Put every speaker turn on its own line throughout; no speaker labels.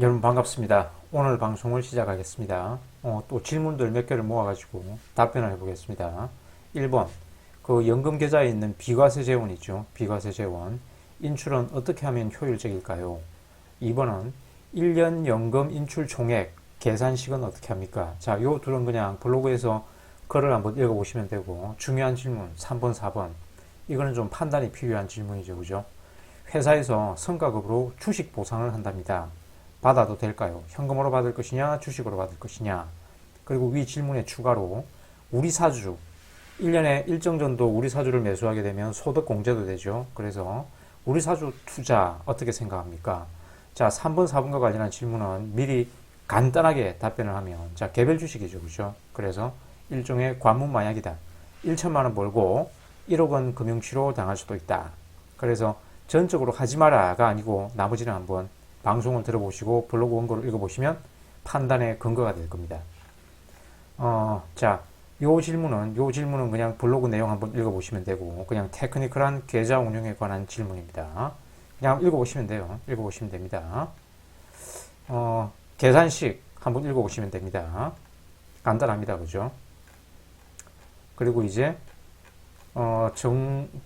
여러분 반갑습니다. 오늘 방송을 시작하겠습니다. 또 질문들 몇 개를 모아가지고 답변을 해보겠습니다. 1번, 그 연금 계좌에 있는 비과세 재원 있죠. 비과세 재원. 인출은 어떻게 하면 효율적일까요? 2번은 1년 연금 인출 총액 계산식은 어떻게 합니까? 자, 요 둘은 그냥 블로그에서 글을 한번 읽어보시면 되고, 중요한 질문 3번, 4번. 이거는 좀 판단이 필요한 질문이죠. 그죠? 회사에서 성과급으로 주식 보상을 한답니다. 받아도 될까요? 현금으로 받을 것이냐, 주식으로 받을 것이냐. 그리고 위 질문에 추가로 우리 사주, 1년에 일정 정도 우리 사주를 매수하게 되면 소득 공제도 되죠. 그래서 우리 사주 투자 어떻게 생각합니까? 자, 3번, 4번과 관련한 질문은 미리 간단하게 답변을 하면, 자, 개별 주식이죠. 그죠? 그래서 일종의 관문마약이다. 1천만 원 벌고 1억 원 금융치료 당할 수도 있다. 그래서 전적으로 하지 마라가 아니고 나머지는 한번 방송을 들어보시고 블로그 원고를 읽어보시면 판단의 근거가 될 겁니다. 자, 요 질문은 그냥 블로그 내용 한번 읽어보시면 되고, 그냥 테크니컬한 계좌 운영에 관한 질문입니다. 그냥 읽어보시면 돼요. 읽어보시면 됩니다. 계산식 한번 읽어보시면 됩니다. 간단합니다. 그죠? 그리고 이제,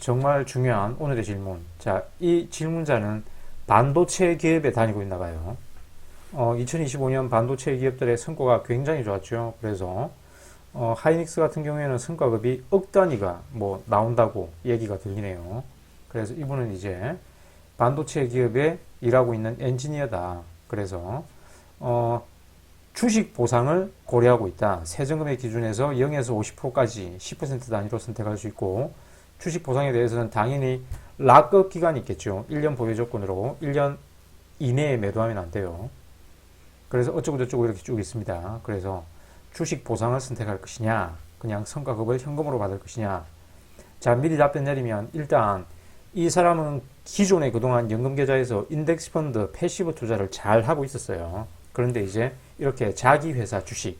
정말 중요한 오늘의 질문. 자, 이 질문자는 반도체 기업에 다니고 있나 봐요. 2025년 반도체 기업들의 성과가 굉장히 좋았죠. 그래서 하이닉스 같은 경우에는 성과급이 억 단위가 뭐 나온다고 얘기가 들리네요. 그래서 이분은 이제 반도체 기업에 일하고 있는 엔지니어다. 그래서 주식 보상을 고려하고 있다. 세전금액 기준에서 0에서 50%까지 10% 단위로 선택할 수 있고, 주식 보상에 대해서는 당연히 락업 기간이 있겠죠. 1년 보유 조건으로 1년 이내에 매도하면 안 돼요. 그래서 어쩌고저쩌고 이렇게 쭉 있습니다. 그래서 주식 보상을 선택할 것이냐, 그냥 성과급을 현금으로 받을 것이냐. 자, 미리 답변 내리면, 일단 이 사람은 기존에 그동안 연금 계좌에서 인덱스 펀드 패시브 투자를 잘 하고 있었어요. 그런데 이제 이렇게 자기 회사 주식,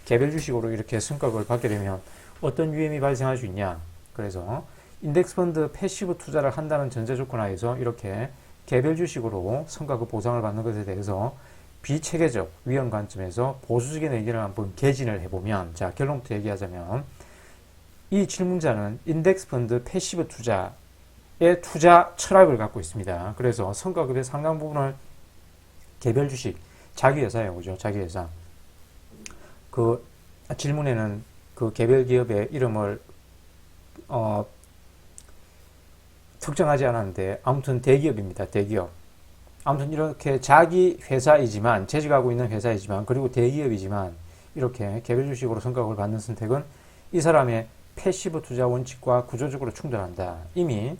개별 주식으로 이렇게 성과급을 받게 되면 어떤 위험이 발생할 수 있냐. 그래서 인덱스 펀드 패시브 투자를 한다는 전제 조건 하에서 이렇게 개별 주식으로 성과급 보상을 받는 것에 대해서 비체계적 위험 관점에서 보수적인 의견을 한번 개진을 해보면, 자, 결론부터 얘기하자면, 이 질문자는 인덱스 펀드 패시브 투자의 투자 철학을 갖고 있습니다. 그래서 성과급의 상당 부분을 개별 주식, 자기 회사예요. 그죠? 자기 회사. 그 질문에는 그 개별 기업의 이름을 특정하지 않았는데, 아무튼 대기업입니다. 대기업. 아무튼 이렇게 자기 회사이지만, 재직하고 있는 회사이지만, 그리고 대기업이지만, 이렇게 개별 주식으로 성과급을 받는 선택은 이 사람의 패시브 투자 원칙과 구조적으로 충돌한다. 이미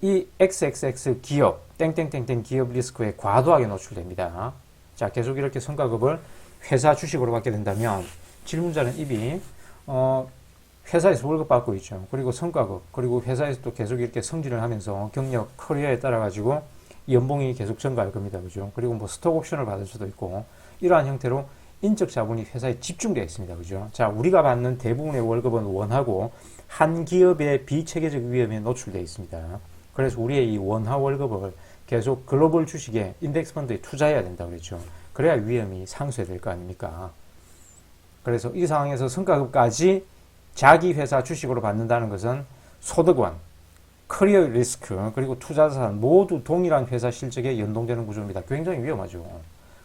이 XXX 기업, 땡땡땡땡 기업 리스크에 과도하게 노출됩니다. 자, 계속 이렇게 성과급을 회사 주식으로 받게 된다면, 질문자는 이미 회사에서 월급 받고 있죠. 그리고 성과급, 그리고 회사에서 또 계속 이렇게 승진을 하면서 경력, 커리어에 따라 가지고 연봉이 계속 증가할 겁니다. 그죠? 그리고 뭐 스톡 옵션을 받을 수도 있고, 이러한 형태로 인적 자본이 회사에 집중되어 있습니다. 그죠? 자, 우리가 받는 대부분의 월급은 원하고 한 기업의 비체계적 위험에 노출되어 있습니다. 그래서 우리의 이 원화 월급을 계속 글로벌 주식에 인덱스 펀드에 투자해야 된다고 그랬죠. 그래야 위험이 상쇄될 거 아닙니까? 그래서 이 상황에서 성과급까지 자기 회사 주식으로 받는다는 것은 소득원, 커리어 리스크, 그리고 투자자산 모두 동일한 회사 실적에 연동되는 구조입니다. 굉장히 위험하죠.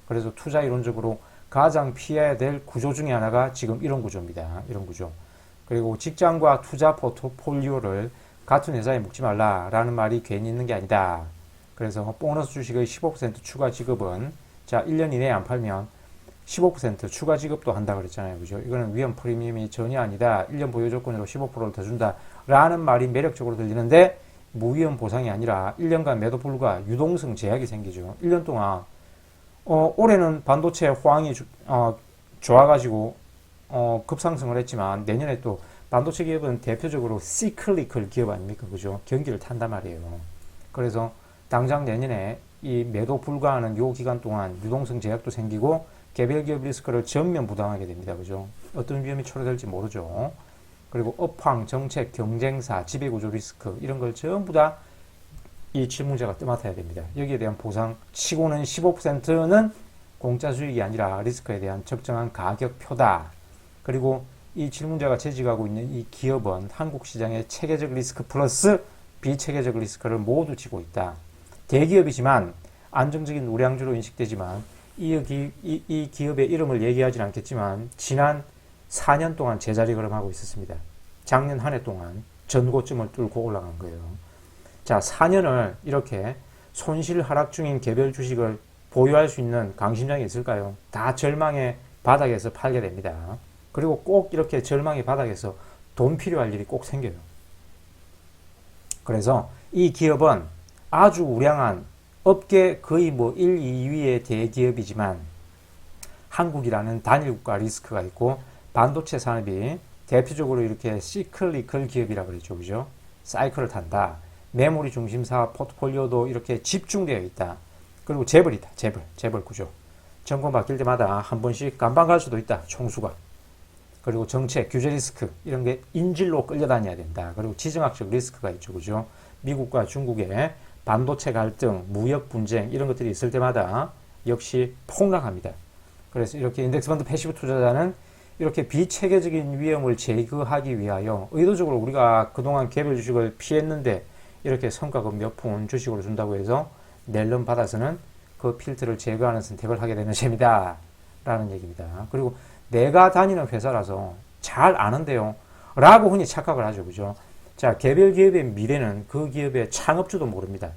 그래서 투자 이론적으로 가장 피해야 될 구조 중에 하나가 지금 이런 구조입니다. 이런 구조. 그리고 직장과 투자 포트폴리오를 같은 회사에 묶지 말라라는 말이 괜히 있는 게 아니다. 그래서 보너스 주식의 15% 추가 지급은, 자, 1년 이내에 안 팔면 15% 추가 지급도 한다 그랬잖아요. 그죠? 이거는 위험 프리미엄이 전혀 아니다. 1년 보유 조건으로 15%를 더 준다. 라는 말이 매력적으로 들리는데, 무위험 보상이 아니라 1년간 매도 불가 유동성 제약이 생기죠. 1년 동안, 올해는 반도체 호황이 좋아가지고, 급상승을 했지만, 내년에 또 반도체 기업은 대표적으로 시클리컬 기업 아닙니까? 그죠? 경기를 탄단 말이에요. 그래서 당장 내년에 이 매도 불가하는 요 기간 동안 유동성 제약도 생기고, 개별 기업 리스크를 전면 부담하게 됩니다. 그죠? 어떤 위험이 초래될지 모르죠. 그리고 업황, 정책, 경쟁사, 지배구조 리스크, 이런 걸 전부 다 이 질문자가 떠맡아야 됩니다. 여기에 대한 보상 치고는 15%는 공짜 수익이 아니라 리스크에 대한 적정한 가격표다. 그리고 이 질문자가 재직하고 있는 이 기업은 한국 시장의 체계적 리스크 플러스 비체계적 리스크를 모두 지고 있다. 대기업이지만 안정적인 우량주로 인식되지만 이 기업의 이름을 얘기하지는 않겠지만 지난 4년 동안 제자리 걸음하고 있었습니다. 작년 한 해 동안 전고점을 뚫고 올라간 거예요. 자, 4년을 이렇게 손실 하락 중인 개별 주식을 보유할 수 있는 강심장이 있을까요? 다 절망의 바닥에서 팔게 됩니다. 그리고 꼭 이렇게 절망의 바닥에서 돈 필요할 일이 꼭 생겨요. 그래서 이 기업은 아주 우량한 업계 거의 1, 2위의 대기업이지만 한국이라는 단일국가 리스크가 있고 반도체 산업이 대표적으로 이렇게 시클리컬 기업이라고 그랬죠. 그죠? 사이클을 탄다. 메모리 중심 사업 포트폴리오도 이렇게 집중되어 있다. 그리고 재벌이다. 재벌 구조. 정권 바뀔 때마다 한 번씩 감방 갈 수도 있다. 총수가. 그리고 정책, 규제 리스크 이런 게 인질로 끌려다녀야 된다. 그리고 지정학적 리스크가 있죠. 그죠? 미국과 중국의 반도체 갈등, 무역 분쟁 이런 것들이 있을 때마다 역시 폭락합니다. 그래서 이렇게 인덱스 펀드 패시브 투자자는 이렇게 비체계적인 위험을 제거하기 위하여 의도적으로 우리가 그동안 개별 주식을 피했는데 이렇게 성과급 몇 푼 주식으로 준다고 해서 낼름 받아서는 그 필터를 제거하는 선택을 하게 되는 셈이다 라는 얘기입니다. 그리고 내가 다니는 회사라서 잘 아는데요 라고 흔히 착각을 하죠. 그죠? 자, 개별 기업의 미래는 그 기업의 창업주도 모릅니다.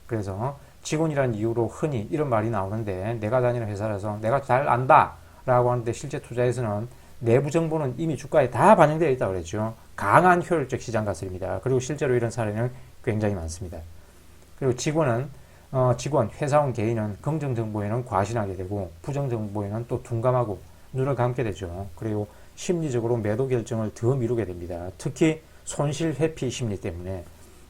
그래서 직원이라는 이유로 흔히 이런 말이 나오는데 내가 다니는 회사라서 내가 잘 안다 라고 하는데 실제 투자에서는 내부 정보는 이미 주가에 다 반영되어 있다고 그랬죠. 강한 효율적 시장 가설입니다. 그리고 실제로 이런 사례는 굉장히 많습니다. 그리고 직원, 회사원 개인은 긍정 정보에는 과신하게 되고 부정 정보에는 또 둔감하고 눈을 감게 되죠. 그리고 심리적으로 매도 결정을 더 미루게 됩니다. 특히 손실 회피 심리 때문에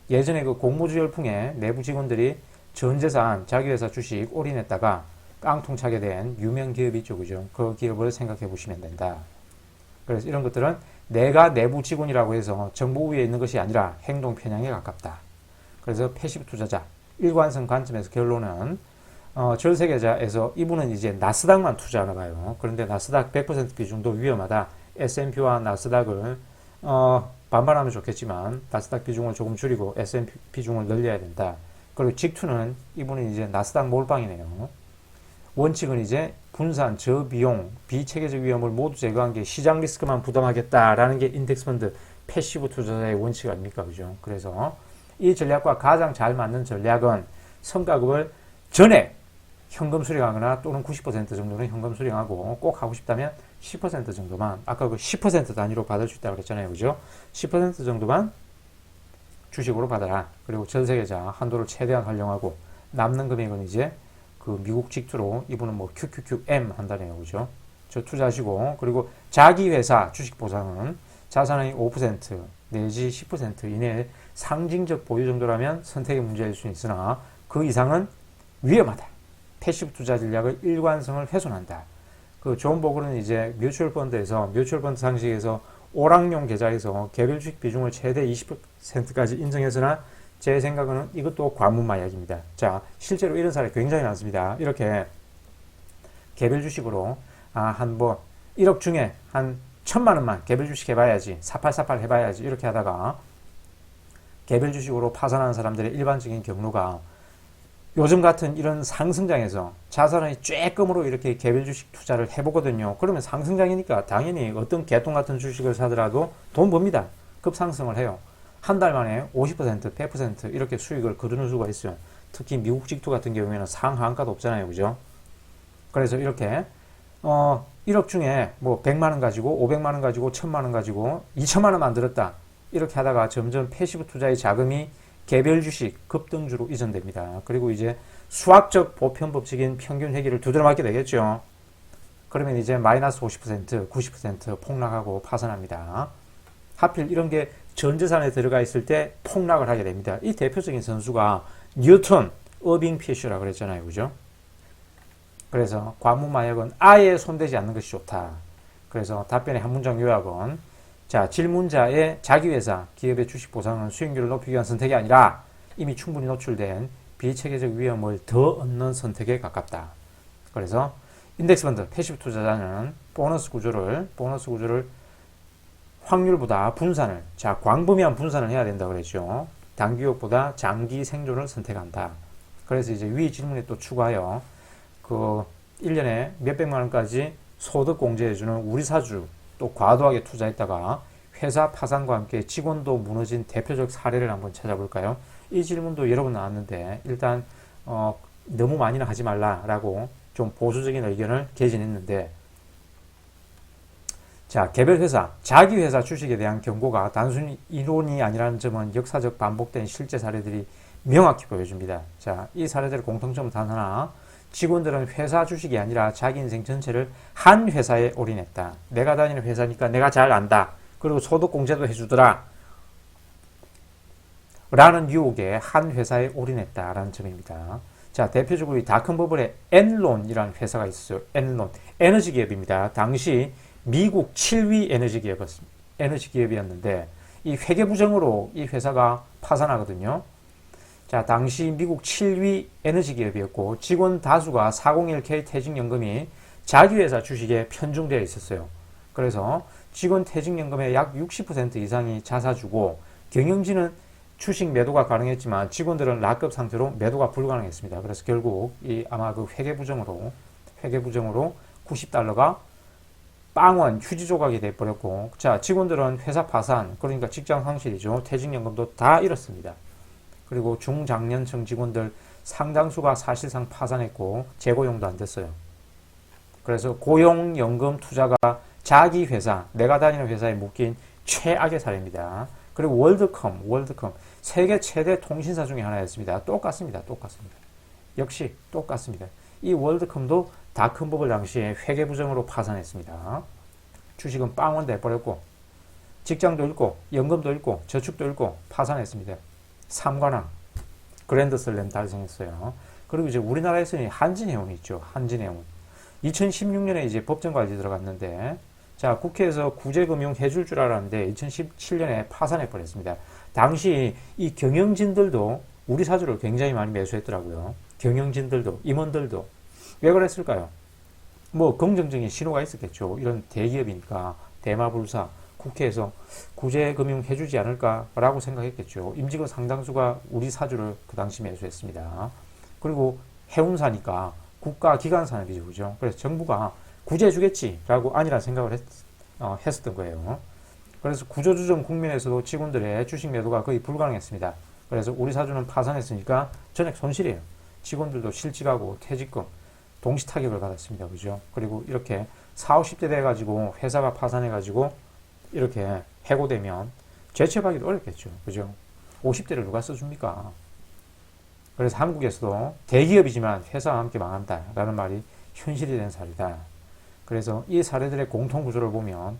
예전에 그 공모주 열풍에 내부 직원들이 전 재산 자기 회사 주식 올인했다가 깡통 차게 된 유명 기업이 있죠. 그죠? 그 기업을 생각해 보시면 된다. 그래서 이런 것들은 내가 내부 직원이라고 해서 정보 위에 있는 것이 아니라 행동 편향에 가깝다. 그래서 패시브 투자자 일관성 관점에서 결론은 절세계자에서 이분은 이제 나스닥만 투자하나 봐요. 그런데 나스닥 100% 비중도 위험하다. S&P와 나스닥을 반반하면 좋겠지만 나스닥 비중을 조금 줄이고 S&P 비중을 늘려야 된다. 그리고 직투는 이분은 이제 나스닥 몰빵이네요. 원칙은 이제 분산, 저비용, 비체계적 위험을 모두 제거한 게 시장 리스크만 부담하겠다라는 게 인덱스 펀드 패시브 투자자의 원칙 아닙니까? 그죠? 그래서 이 전략과 가장 잘 맞는 전략은 성과급을 전에 현금 수령하거나 또는 90% 정도는 현금 수령하고 꼭 하고 싶다면 10% 정도만 아까 그 10% 단위로 받을 수 있다고 그랬잖아요. 그죠? 10% 정도만 주식으로 받아라. 그리고 전세계자 한도를 최대한 활용하고 남는 금액은 이제 그 미국 직투로 이분은 뭐 QQQM 한다네요. 그죠? 저 투자하시고 그리고 자기 회사 주식 보상은 자산의 5% 내지 10% 이내 상징적 보유 정도라면 선택의 문제일 수 있으나 그 이상은 위험하다. 패시브 투자 전략의 일관성을 훼손한다. 그 존 보글은 이제 뮤추얼 펀드에서 뮤추얼 펀드 상식에서 오락용 계좌에서 개별 주식 비중을 최대 20%까지 인정해서나 제 생각은 이것도 관문마약입니다. 자, 실제로 이런 사례 굉장히 많습니다. 이렇게 개별 주식으로 한 1억 중에 한 1,000만 원만 개별 주식 해봐야지, 4848 해봐야지 이렇게 하다가 개별 주식으로 파산하는 사람들의 일반적인 경로가 요즘 같은 이런 상승장에서 자산의 쬐끔으로 이렇게 개별 주식 투자를 해보거든요. 그러면 상승장이니까 당연히 어떤 개똥 같은 주식을 사더라도 돈 법니다. 급상승을 해요. 한 달 만에 50%, 100% 이렇게 수익을 거두는 수가 있어요. 특히 미국 직투 같은 경우에는 상한가도 없잖아요. 그죠? 그래서 이렇게 1억 중에 뭐 100만 원 가지고 500만 원 가지고 1000만 원 가지고 2천만 원 만들었다. 이렇게 하다가 점점 패시브 투자의 자금이 개별 주식 급등주로 이전됩니다. 그리고 이제 수학적 보편 법칙인 평균 회귀를 두드려 맞게 되겠죠. 그러면 이제 마이너스 50%, 90% 폭락하고 파산합니다. 하필 이런 게 전재산에 들어가 있을 때 폭락을 하게 됩니다. 이 대표적인 선수가 뉴턴, 어빙 피셔라고 그랬잖아요. 그죠? 그래서 관문마약은 아예 손대지 않는 것이 좋다. 그래서 답변의 한 문장 요약은 자, 질문자의 자기 회사, 기업의 주식 보상은 수익률을 높이기 위한 선택이 아니라 이미 충분히 노출된 비체계적 위험을 더 얻는 선택에 가깝다. 그래서 인덱스 펀드 패시브 투자자는 보너스 구조를 확률보다 분산을, 자, 광범위한 분산을 해야 된다 그랬죠. 단기옥보다 장기 생존을 선택한다. 그래서 이제 위 질문에 또 추가하여 그 1년에 몇백만 원까지 소득 공제해주는 우리 사주 또 과도하게 투자했다가 회사 파산과 함께 직원도 무너진 대표적 사례를 한번 찾아볼까요? 이 질문도 여러 번 나왔는데 일단 너무 많이는 하지 말라라고 좀 보수적인 의견을 개진했는데, 자, 개별 회사, 자기 회사 주식에 대한 경고가 단순히 이론이 아니라는 점은 역사적 반복된 실제 사례들이 명확히 보여줍니다. 자, 이 사례들의 공통점은 단 하나, 직원들은 회사 주식이 아니라 자기 인생 전체를 한 회사에 올인했다. 내가 다니는 회사니까 내가 잘 안다. 그리고 소득공제도 해주더라. 라는 유혹에 한 회사에 올인했다라는 점입니다. 자, 대표적으로 이 다큰버블의 엔론이라는 회사가 있었어요. 엔론. 에너지 기업입니다. 당시 미국 7위 에너지 기업이었는데 이 회계부정으로 이 회사가 파산하거든요. 자, 당시 미국 7위 에너지 기업이었고 직원 다수가 401k 퇴직연금이 자기 회사 주식에 편중되어 있었어요. 그래서 직원 퇴직연금의 약 60% 이상이 자사주고 경영진은 주식 매도가 가능했지만 직원들은 락업 상태로 매도가 불가능했습니다. 그래서 결국 아마 그 회계부정으로 $90가 빵원 휴지 조각이 돼버렸고, 자, 직원들은 회사 파산, 그러니까 직장 상실이죠. 퇴직연금도 다 잃었습니다. 그리고 중장년층 직원들 상당수가 사실상 파산했고 재고용도 안 됐어요. 그래서 고용연금 투자가 자기 회사, 내가 다니는 회사에 묶인 최악의 사례입니다. 그리고 월드컴 세계 최대 통신사 중에 하나였습니다. 똑같습니다. 역시 똑같습니다. 이 월드컴도 다큰버블 당시에 회계부정으로 파산했습니다. 주식은 빵원 돼버렸고 직장도 잃고 연금도 잃고 저축도 잃고 파산했습니다. 삼관왕 그랜드슬램 달성했어요. 그리고 이제 우리나라에서는 한진해운이 있죠. 한진해운 2016년에 이제 법정까지 들어갔는데, 자, 국회에서 구제금융 해줄 줄 알았는데 2017년에 파산해 버렸습니다. 당시 이 경영진들도 우리 사주를 굉장히 많이 매수했더라고요. 경영진들도, 임원들도. 왜 그랬을까요? 뭐 긍정적인 신호가 있었겠죠. 이런 대기업이니까 대마불사 국회에서 구제금융 해주지 않을까라고 생각했겠죠. 임직원 상당수가 우리 사주를 그 당시 매수했습니다. 그리고 해운사니까 국가기관산업이죠. 그죠? 그래서 정부가 구제해주겠지라고 아니라 생각을 했었던 거예요. 그래서 구조조정 국면에서도 직원들의 주식 매도가 거의 불가능했습니다. 그래서 우리 사주는 파산했으니까 전액 손실이에요. 직원들도 실직하고 퇴직금, 동시 타격을 받았습니다. 그죠? 그리고 이렇게 40, 50대 돼가지고 회사가 파산해가지고 이렇게 해고되면 재취업하기도 어렵겠죠. 그죠? 50대를 누가 써줍니까? 그래서 한국에서도 대기업이지만 회사와 함께 망한다라는 말이 현실이 된 사례다. 그래서 이 사례들의 공통 구조를 보면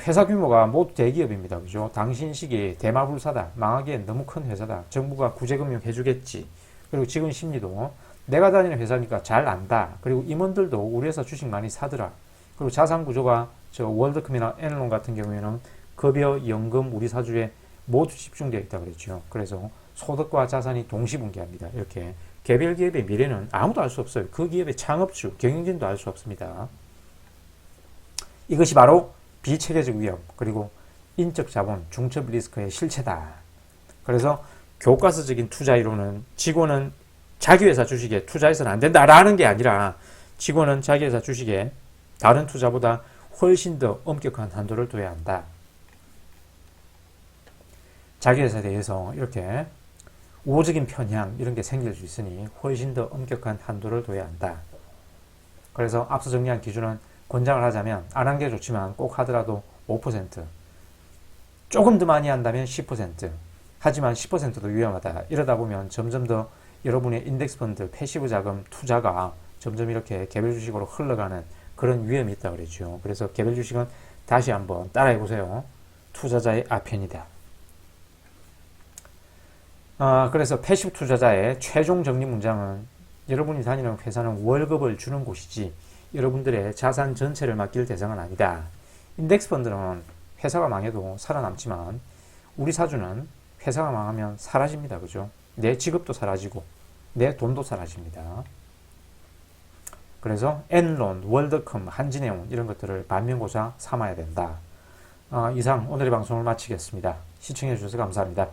회사 규모가 모두 대기업입니다. 그죠? 당신식이 대마불사다. 망하기엔 너무 큰 회사다. 정부가 구제금융 해주겠지. 그리고 직원 심리도 내가 다니는 회사니까 잘 안다. 그리고 임원들도 우리 회사 주식 많이 사더라. 그리고 자산 구조가 저 월드컴이나 엔론 같은 경우에는 급여, 연금, 우리 사주에 모두 집중되어 있다 그랬죠. 그래서 소득과 자산이 동시분기합니다. 이렇게 개별 기업의 미래는 아무도 알 수 없어요. 그 기업의 창업주, 경영진도 알 수 없습니다. 이것이 바로 비체계적 위험, 그리고 인적 자본, 중첩 리스크의 실체다. 그래서 교과서적인 투자 이론은 직원은 자기 회사 주식에 투자해서는 안 된다라는 게 아니라 직원은 자기 회사 주식에 다른 투자보다 훨씬 더 엄격한 한도를 둬야 한다. 자기 회사에 대해서 이렇게 우호적인 편향 이런 게 생길 수 있으니 훨씬 더 엄격한 한도를 둬야 한다. 그래서 앞서 정리한 기준은 권장을 하자면 안 한 게 좋지만 꼭 하더라도 5%, 조금 더 많이 한다면 10%, 하지만 10%도 위험하다. 이러다 보면 점점 더 여러분의 인덱스 펀드, 패시브 자금 투자가 점점 이렇게 개별 주식으로 흘러가는 그런 위험이 있다고 그랬죠. 그래서 개별 주식은 다시 한번 따라해 보세요. 투자자의 아편이다. 그래서 패시브 투자자의 최종 정리 문장은 여러분이 다니는 회사는 월급을 주는 곳이지 여러분들의 자산 전체를 맡길 대상은 아니다. 인덱스 펀드는 회사가 망해도 살아남지만 우리 사주는 회사가 망하면 사라집니다. 그죠? 내 직업도 사라지고 내 돈도 사라집니다. 그래서 엔론, 월드컴, 한진해운 이런 것들을 반면교사 삼아야 된다. 이상 오늘의 방송을 마치겠습니다. 시청해 주셔서 감사합니다.